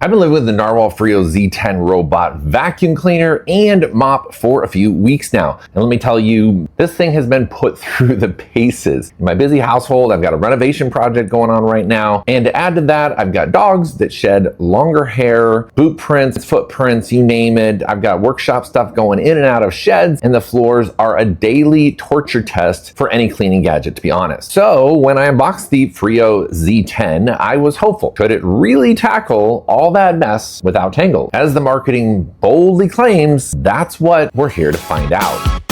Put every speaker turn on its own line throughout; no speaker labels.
I've been living with the Narwal Freo Z10 robot vacuum cleaner and mop for a few weeks now. And let me tell you, this thing has been put through the paces. In my busy household, I've got a renovation project going on right now. And to add to that, I've got dogs that shed longer hair, boot prints, footprints, you name it. I've got workshop stuff going in and out of sheds, and the floors are a daily torture test for any cleaning gadget, to be honest. So when I unboxed the Freo Z10, I was hopeful. Could it really tackle all that mess without tangle? As the marketing boldly claims, that's what we're here to find out.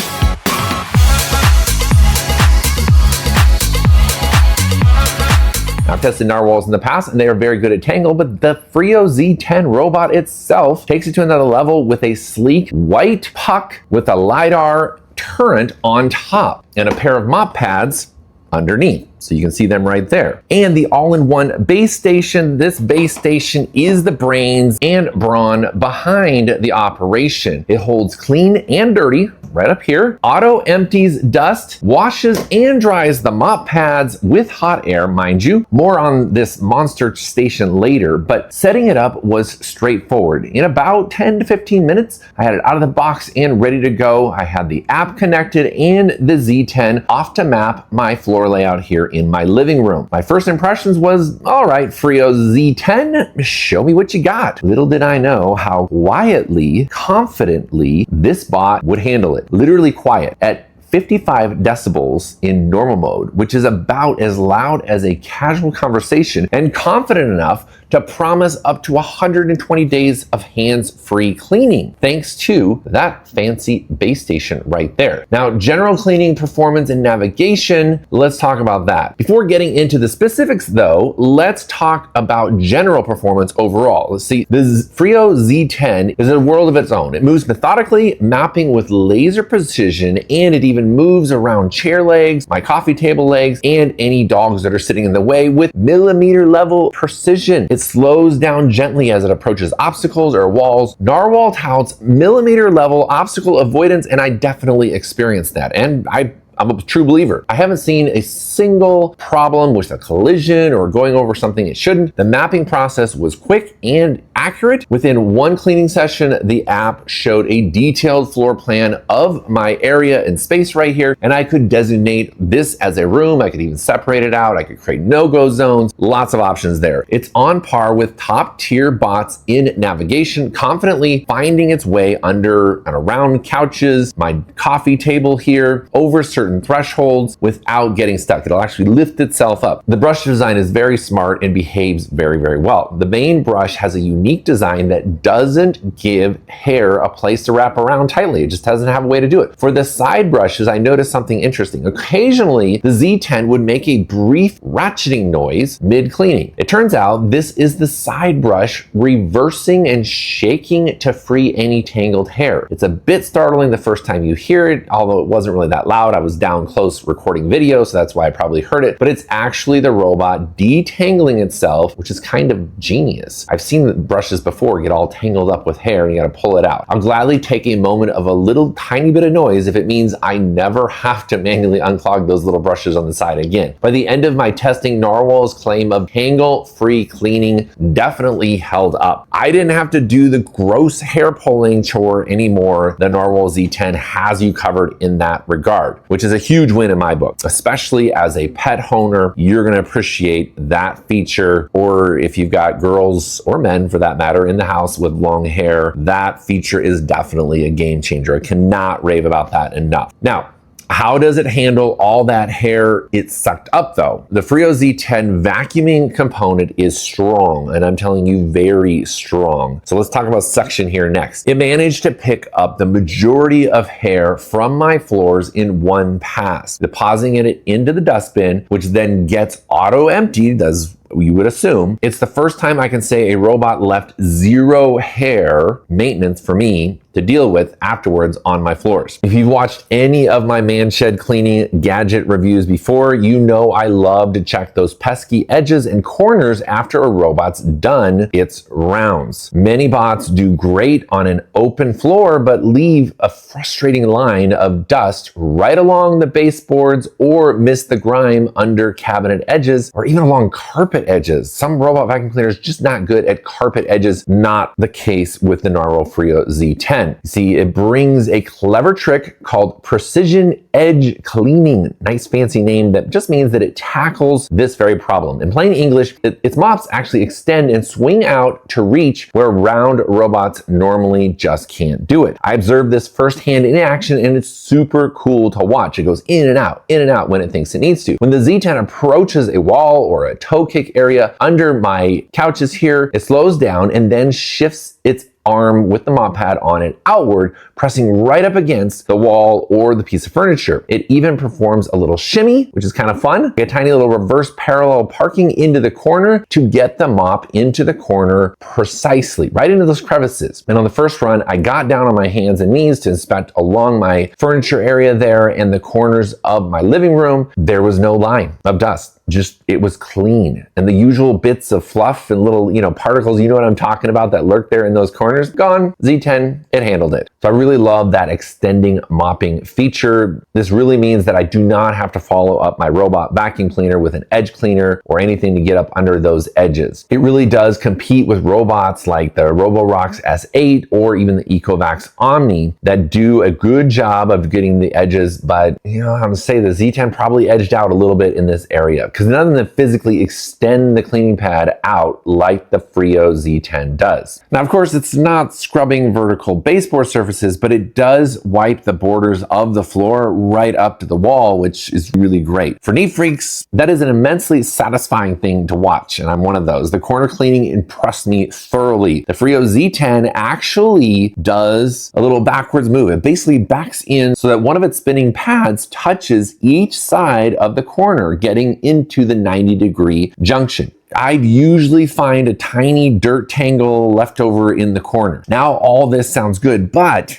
I've tested narwhals in the past and they are very good at tangle, but the Freo Z10 robot itself takes it to another level with a sleek white puck with a LiDAR turret on top and a pair of mop pads underneath. So you can see them right there. And the all-in-one base station. This base station is the brains and brawn behind the operation. It holds clean and dirty right up here, auto empties dust, washes and dries the mop pads with hot air, mind you. More on this monster station later, but setting it up was straightforward. In about 10 to 15 minutes, I had it out of the box and ready to go. I had the app connected and the Z10 off to map my floor layout here in my living room. My first impressions was, all right, Freo Z10, show me what you got. Little did I know how quietly, confidently this bot would handle it. Literally quiet at 55 decibels in normal mode, which is about as loud as a casual conversation, and confident enough to promise up to 120 days of hands-free cleaning, thanks to that fancy base station right there. Now, general cleaning, performance, and navigation, let's talk about that. Before getting into the specifics though, let's talk about general performance overall. Let's see, the Freo Z10 is a world of its own. It moves methodically, mapping with laser precision, and it even moves around chair legs, my coffee table legs, and any dogs that are sitting in the way with millimeter level precision. It slows down gently as it approaches obstacles or walls. Narwhal touts millimeter level obstacle avoidance, and I definitely experienced that. And I'm a true believer. I haven't seen a single problem with a collision or going over something it shouldn't. The mapping process was quick and accurate. Within one cleaning session, the app showed a detailed floor plan of my area and space right here, and I could designate this as a room. I could even separate it out. I could create no-go zones. Lots of options there. It's on par with top-tier bots in navigation, confidently finding its way under and around couches, my coffee table here, over certain thresholds without getting stuck. It'll actually lift itself up. The brush design is very smart and behaves very, very well. The main brush has a unique design that doesn't give hair a place to wrap around tightly. It just doesn't have a way to do it. For the side brushes, I noticed something interesting. Occasionally, the Z10 would make a brief ratcheting noise mid-cleaning. It turns out this is the side brush reversing and shaking to free any tangled hair. It's a bit startling the first time you hear it, although it wasn't really that loud. I was down close recording video, so that's why I probably heard it, but it's actually the robot detangling itself, which is kind of genius. I've seen the brushes before get all tangled up with hair and you gotta pull it out. I'll gladly take a moment of a little tiny bit of noise if it means I never have to manually unclog those little brushes on the side again. By the end of my testing, Narwhal's claim of tangle-free cleaning definitely held up. I didn't have to do the gross hair pulling chore anymore. The Narwal Z10 has you covered in that regard, which is a huge win in my book. Especially as a pet owner, you're gonna appreciate that feature. Or if you've got girls or men for that matter in the house with long hair, that feature is definitely a game changer. I cannot rave about that enough. Now, how does it handle all that hair it sucked up though? The Freo Z10 vacuuming component is strong, and I'm telling you, very strong. So let's talk about suction here next. It managed to pick up the majority of hair from my floors in one pass, depositing it into the dustbin, which then gets auto emptied, as you would assume. It's the first time I can say a robot left zero hair maintenance for me to deal with afterwards on my floors. If you've watched any of my man shed cleaning gadget reviews before, you know I love to check those pesky edges and corners after a robot's done its rounds. Many bots do great on an open floor, but leave a frustrating line of dust right along the baseboards or miss the grime under cabinet edges or even along carpet edges. Some robot vacuum cleaners just not good at carpet edges. Not the case with the Narwal Freo Z10. See, it brings a clever trick called precision edge cleaning. Nice fancy name that just means that it tackles this very problem. In plain English, its mops actually extend and swing out to reach where round robots normally just can't do it. I observed this firsthand in action, and it's super cool to watch. It goes in and out when it thinks it needs to. When the Z10 approaches a wall or a toe kick area under my couches here, it slows down and then shifts its arm with the mop pad on it outward, pressing right up against the wall or the piece of furniture. It even performs a little shimmy, which is kind of fun. A tiny little reverse parallel parking into the corner to get the mop into the corner precisely, right into those crevices. And on the first run, I got down on my hands and knees to inspect along my furniture area there and the corners of my living room. There was no line of dust. It was clean. And the usual bits of fluff and little, particles, you know what I'm talking about, that lurk there in those corners, gone. Z10, it handled it. So I really love that extending mopping feature. This really means that I do not have to follow up my robot vacuum cleaner with an edge cleaner or anything to get up under those edges. It really does compete with robots like the Roborox S8 or even the Ecovacs Omni that do a good job of getting the edges, but I'm gonna say the Z10 probably edged out a little bit in this area, because none of them physically extend the cleaning pad out like the Freo Z10 does. Now, of course, it's not scrubbing vertical baseboard surfaces, but it does wipe the borders of the floor right up to the wall, which is really great. For neat freaks, that is an immensely satisfying thing to watch, and I'm one of those. The corner cleaning impressed me thoroughly. The Freo Z10 actually does a little backwards move. It basically backs in so that one of its spinning pads touches each side of the corner, getting into the 90-degree junction. I'd usually find a tiny dirt tangle left over in the corner. Now all this sounds good, but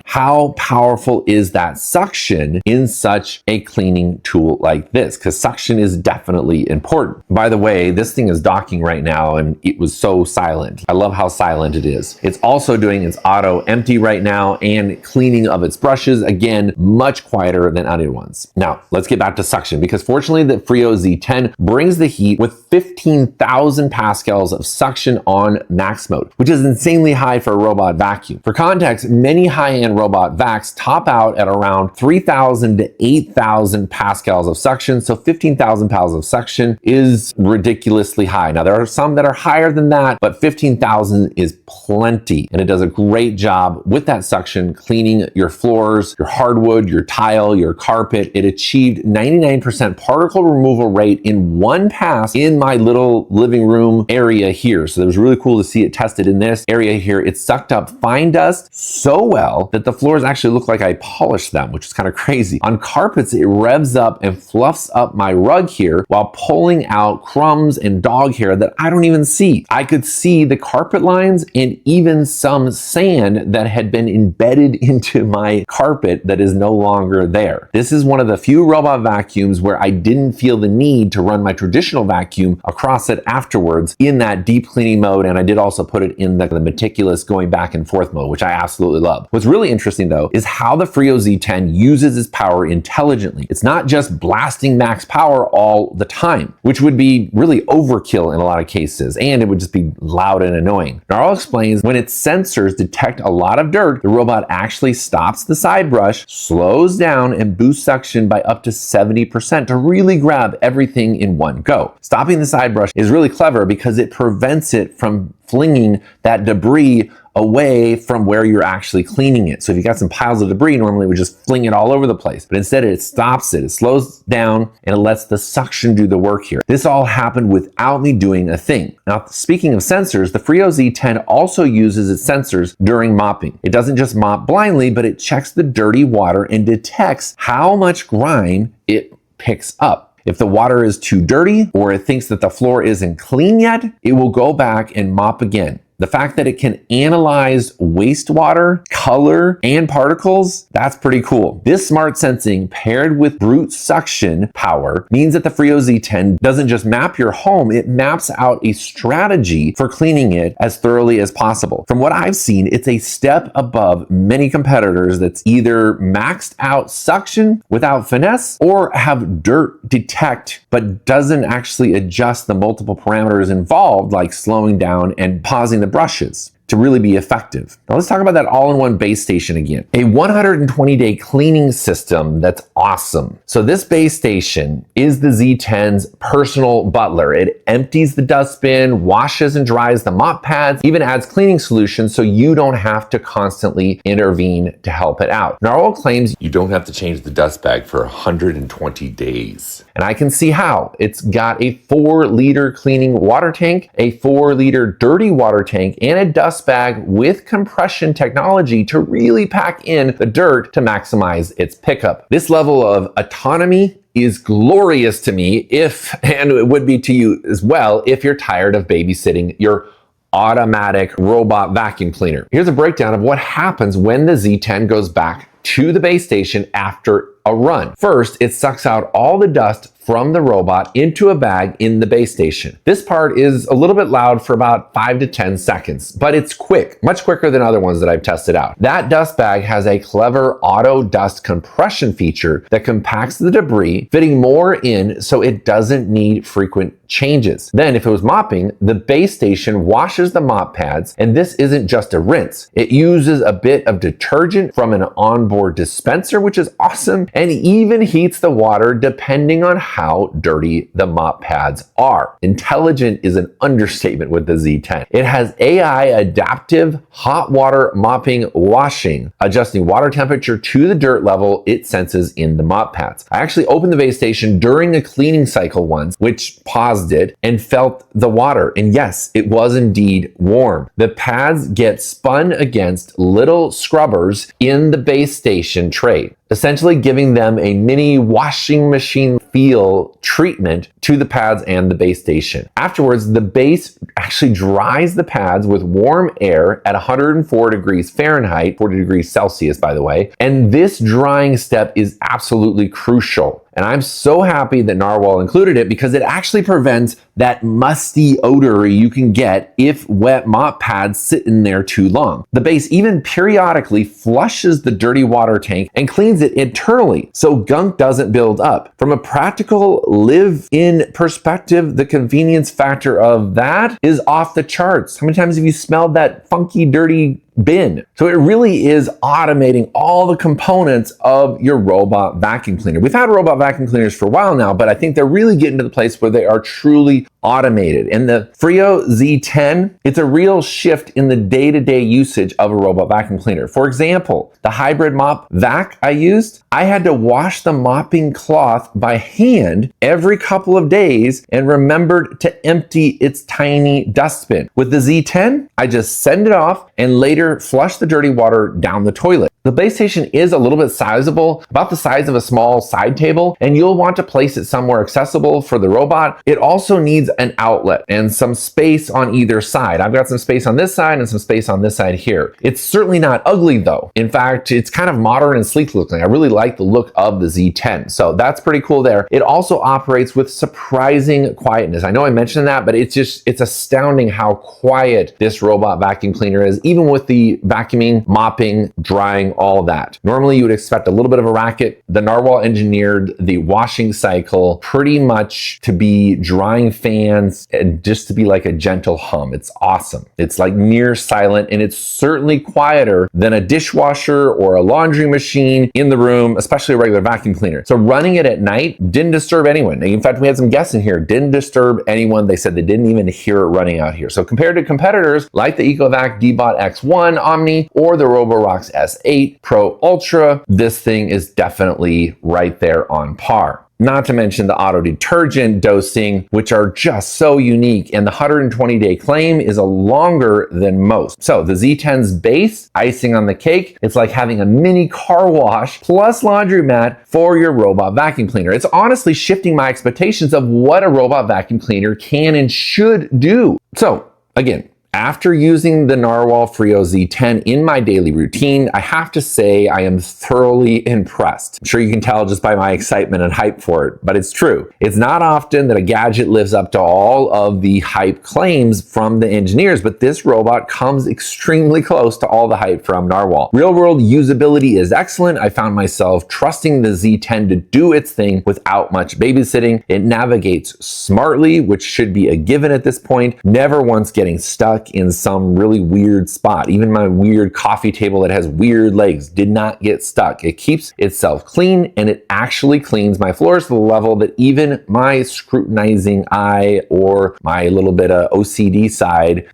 how powerful is that suction in such a cleaning tool like this? Because suction is definitely important. By the way, this thing is docking right now and it was so silent. I love how silent it is. It's also doing its auto empty right now and cleaning of its brushes, again, much quieter than other ones. Now let's get back to suction, because fortunately the Freo Z10 brings the heat with 15,000 pascals of suction on max mode, which is insanely high for a robot vacuum. For context, many high-end robot vacs top out at around 3,000 to 8,000 pascals of suction, so 15,000 pounds of suction is ridiculously high. Now, there are some that are higher than that, but 15,000 is plenty, and it does a great job with that suction cleaning your floors, your hardwood, your tile, your carpet. It achieved 99% particle removal rate in one pass in my little living room area here. So it was really cool to see it tested in this area here. It sucked up fine dust so well that the floors actually look like I polished them, which is kind of crazy. On carpets, it revs up and fluffs up my rug here while pulling out crumbs and dog hair that I don't even see. I could see the carpet lines and even some sand that had been embedded into my carpet that is no longer there. This is one of the few robot vacuums where I didn't feel the need to run my traditional vacuum across it afterwards in that deep cleaning mode, and I did also put it in the meticulous going back and forth mode, which I absolutely love. What's really interesting though is how the Freo Z10 uses its power intelligently. It's not just blasting max power all the time, which would be really overkill in a lot of cases, and it would just be loud and annoying. Narwal explains when its sensors detect a lot of dirt, the robot actually stops the side brush, slows down, and boosts suction by up to 70% to really grab everything in one go. Stopping the side brush is really clever because it prevents it from flinging that debris away from where you're actually cleaning it. So if you got some piles of debris, normally we just fling it all over the place, but instead it stops it, it slows down, and it lets the suction do the work here. This all happened without me doing a thing. Now, speaking of sensors, the Freo Z10 also uses its sensors during mopping. It doesn't just mop blindly, but it checks the dirty water and detects how much grime it picks up. If the water is too dirty or it thinks that the floor isn't clean yet, it will go back and mop again. The fact that it can analyze wastewater, color, and particles, that's pretty cool. This smart sensing paired with brute suction power means that the Freo Z10 doesn't just map your home, it maps out a strategy for cleaning it as thoroughly as possible. From what I've seen, it's a step above many competitors that's either maxed out suction without finesse or have dirt detect but doesn't actually adjust the multiple parameters involved, like slowing down and pausing the brushes to really be effective. Now let's talk about that all-in-one base station again. A 120-day cleaning system that's awesome. So this base station is the Z10's personal butler. It empties the dustbin, washes and dries the mop pads, even adds cleaning solutions so you don't have to constantly intervene to help it out. Narwal claims
You don't have to change the dust bag for 120 days.
and I can see how. It's got a 4-liter cleaning water tank, a 4-liter dirty water tank, and a dust bag with compression technology to really pack in the dirt to maximize its pickup. This level of autonomy is glorious to me and it would be to you as well, if you're tired of babysitting your automatic robot vacuum cleaner. Here's a breakdown of what happens when the Z10 goes back to the base station after a run. First, it sucks out all the dust from the robot into a bag in the base station. This part is a little bit loud for about 5 to 10 seconds, but it's quick, much quicker than other ones that I've tested out. That dust bag has a clever auto dust compression feature that compacts the debris, fitting more in so it doesn't need frequent changes. Then if it was mopping, the base station washes the mop pads, and this isn't just a rinse. It uses a bit of detergent from an onboard dispenser, which is awesome, and even heats the water depending on how dirty the mop pads are. Intelligent is an understatement with the Z10. It has AI adaptive hot water mopping washing, adjusting water temperature to the dirt level it senses in the mop pads. I actually opened the base station during a cleaning cycle once, which paused it and felt the water. And yes, it was indeed warm. The pads get spun against little scrubbers in the base station tray, essentially giving them a mini washing machine feel treatment to the pads and the base station. Afterwards, the base actually dries the pads with warm air at 104 degrees Fahrenheit, 40 degrees Celsius, by the way. And this drying step is absolutely crucial. And I'm so happy that Narwal included it because it actually prevents that musty odor you can get if wet mop pads sit in there too long. The base even periodically flushes the dirty water tank and cleans it internally so gunk doesn't build up. From a practical live-in perspective, the convenience factor of that is off the charts. How many times have you smelled that funky, dirty bin? So it really is automating all the components of your robot vacuum cleaner. We've had robot vacuum cleaners for a while now, but I think they're really getting to the place where they are truly automated. And the Freo Z10, it's a real shift in the day-to-day usage of a robot vacuum cleaner. For example, the hybrid mop vac I used, I had to wash the mopping cloth by hand every couple of days and remembered to empty its tiny dustbin. With the Z10, I just send it off and later flush the dirty water down the toilet. The base station is a little bit sizable, about the size of a small side table, and you'll want to place it somewhere accessible for the robot. It also needs an outlet and some space on either side. I've got some space on this side and some space on this side here. It's certainly not ugly though. In fact, it's kind of modern and sleek looking. I really like the look of the Z10. So that's pretty cool there. It also operates with surprising quietness. I know I mentioned that, but it's astounding how quiet this robot vacuum cleaner is, even with the vacuuming, mopping, drying, all that. Normally you would expect a little bit of a racket. The Narwal engineered the washing cycle pretty much to be drying fans and just to be like a gentle hum. It's awesome. It's like near silent, and it's certainly quieter than a dishwasher or a laundry machine in the room, especially a regular vacuum cleaner. So running it at night didn't disturb anyone. In fact, we had some guests in here, didn't disturb anyone. They said they didn't even hear it running out here. So compared to competitors like the EcoVac D-Bot X1 Omni or the Roborox S8 Pro Ultra, this thing is definitely right there on par. Not to mention the auto detergent dosing, which are just so unique, and the 120-day claim is a longer than most. So the Z10's base, icing on the cake, it's like having a mini car wash plus laundromat for your robot vacuum cleaner. It's honestly shifting my expectations of what a robot vacuum cleaner can and should do. So again, After using the Narwal Freo Z10 in my daily routine, I have to say I am thoroughly impressed. I'm sure you can tell just by my excitement and hype for it, but it's true. It's not often that a gadget lives up to all of the hype claims from the engineers, but this robot comes extremely close to all the hype from Narwal. Real-world usability is excellent. I found myself trusting the Z10 to do its thing without much babysitting. It navigates smartly, which should be a given at this point, never once getting stuck in some really weird spot. Even my weird coffee table that has weird legs did not get stuck. It keeps itself clean, and it actually cleans my floors to the level that even my scrutinizing eye or my little bit of OCD side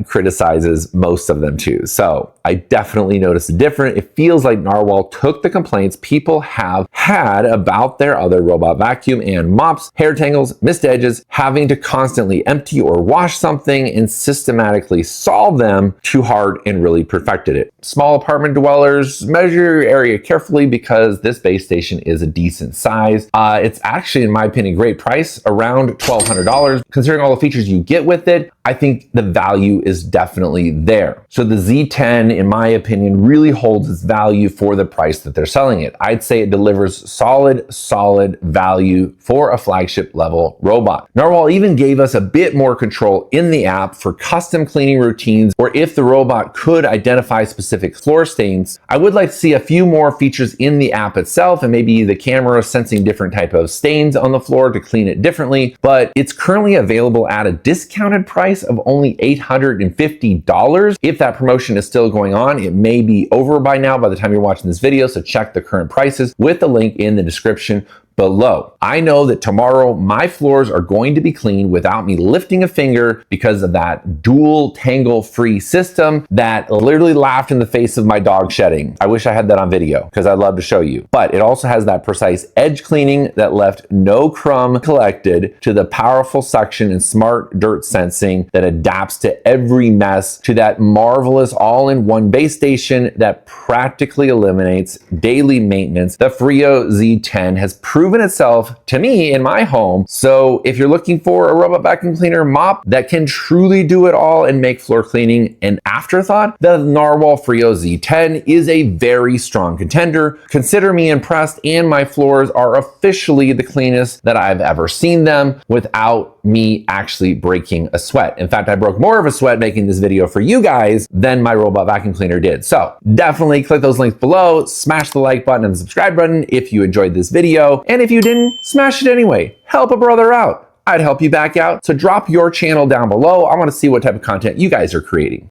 criticizes most of them too. So I definitely noticed a difference. It feels like Narwal took the complaints people have had about their other robot vacuum and mops, hair tangles, missed edges, having to constantly empty or wash something, and systematically solve them to hard and really perfected it. Small apartment dwellers, measure your area carefully because this base station is a decent size. It's actually, in my opinion, a great price, around $1,200. Considering all the features you get with it, I think the value is definitely there. So the Z10, in my opinion, really holds its value for the price that they're selling it. I'd say it delivers solid value for a flagship level robot. Narwal even gave us a bit more control in the app for custom cleaning routines, or if the robot could identify specific floor stains. I would like to see a few more features in the app itself, and maybe the camera sensing different type of stains on the floor to clean it differently, but it's currently available at a discounted price of only $850. If that promotion is still going on, it may be over by now by the time you're watching this video, so check the current prices with the link in the description below. I know that tomorrow my floors are going to be clean without me lifting a finger because of that dual tangle-free system that literally laughed in the face of my dog shedding. I wish I had that on video because I'd love to show you. But it also has that precise edge cleaning that left no crumb collected, to the powerful suction and smart dirt sensing that adapts to every mess, to that marvelous all-in-one base station that practically eliminates daily maintenance. The Freo Z10 has proven itself to me in my home. So if you're looking for a robot vacuum cleaner mop that can truly do it all and make floor cleaning an afterthought, the Narwal Freo Z10 is a very strong contender. Consider me impressed, and my floors are officially the cleanest that I've ever seen them without me actually breaking a sweat. In fact, I broke more of a sweat making this video for you guys than my robot vacuum cleaner did. So definitely click those links below, smash the like button and the subscribe button if you enjoyed this video. And if you didn't, smash it anyway. Help a brother out. I'd help you back out. So drop your channel down below. I want to see what type of content you guys are creating.